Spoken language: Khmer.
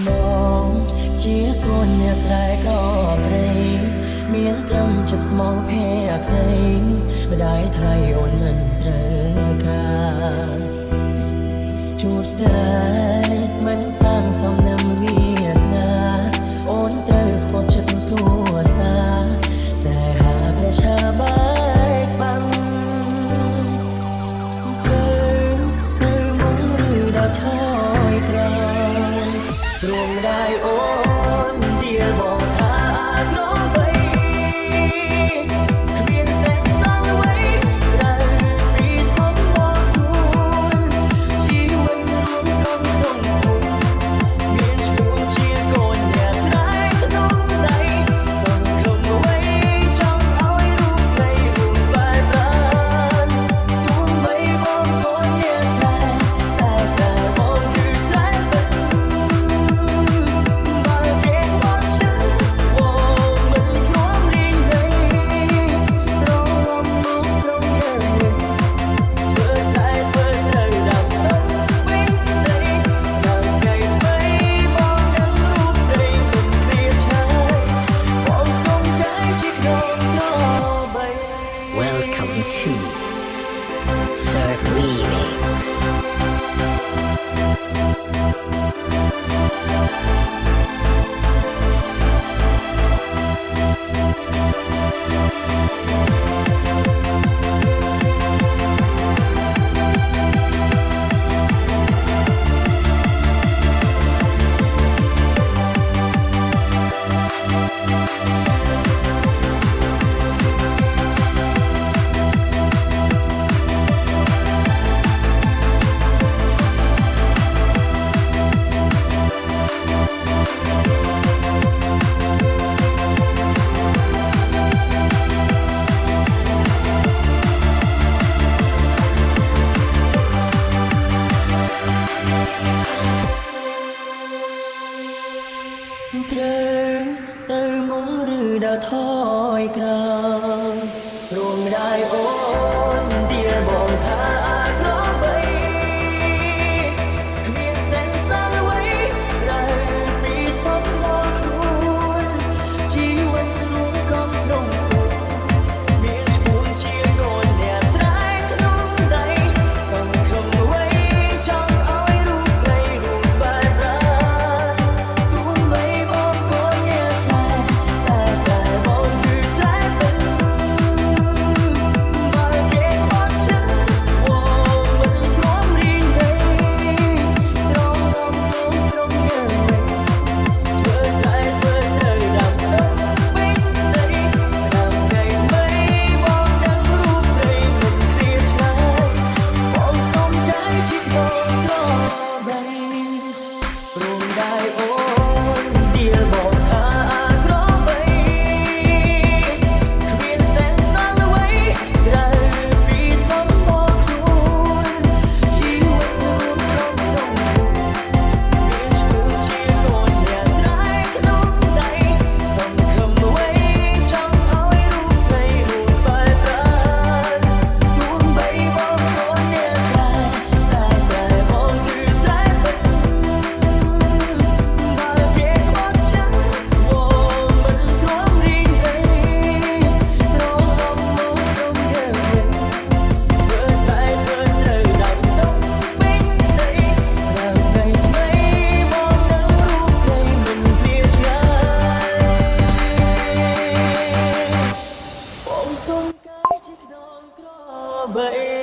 បងជាកូនអ្នកស្រែក៏ក្រីមានត្រឹមចិត្តស្មោះភ័ក្រៃម្ដាយថ្លៃអូនមិនត្រូវការជួបស្នេហ៍មិនសាងសំណាំវាសនាអូនត្រូវខកចិត្តទួសាសែហាព្រះឆាបាយបាំងត្រូវទៅមុខឬដល់ថយក្រោយព្រមได้អូនទៀលបងថាក្របីគ្មានសេះសល់អ្វីដែលពីសុំមកខ្លួនជីវិតរួមក្នុងគុំមានឈ្មោះជាកូនអ្នកស្រែក្នុងដៃសង្ឃឹមអ្វីចង់ឲ្យរូបស្រីរួមបែបប្រានទោះបីបងកូនអ្នកស្រែតែស្រែបងគឺស្រែពិតWelcome to Surf Remix.ត្រូវទៅមុខឬដល់ថយក្រោយរួមได้អូនទៀលបងថាក្របីគ្មានសេះសល់អ្វីដែលពីសុំមកខ្លួនជីវិតរួមកំដងមានឈ្មោះជាកូនអ្នកស្រែក្នុងដៃសង្ឃឹមអ្វីចង់ឲ្យរូបស្រីរួមបែបប្រានទោះបីបងកូនអ្នកស្រែតែស្រែបងគឺស្រែពិតបើគេបត់ចិត្តវងមិនគ្រាំរីងទេត្រង់រំលងស្រងញើធ្វើស្រែធ្វើស្រូវដាំទឹកពេញដីដាំថ្ងៃបីបងដឹងរូបស្រីមិនឃ្លាតឆ្ងាយបងសុំកាយជាបងក្របីព្រមได้អូនទៀលបងថាក្របីគ្មានសេះសល់អ្វីដែលពីសុំមកខ្លួនជីវិតរួមក្នុងមានឈ្មោះជាកូនអ្នកស្រែក្នុងដៃសង្ឃឹមអ្វីចង់ឲ្យរូបស្រីរួមបែបប្រានទោះបីបងកូនអ្នកស្រែតែស្រែបងគឺស្រែពិតបើគេបត់ចិត្តវងមិនគ្រាំរីងទេត្រង់រំលងស្រងញើធ្វើស្រែធ្វើស្រូវដាំដុះពេញដីរាល់ថ្ងៃថ្មីបងដឹងរូបស្រីមិនឃ្លាតឆ្ងាយបងសុំកាយជាខ្នងក្របី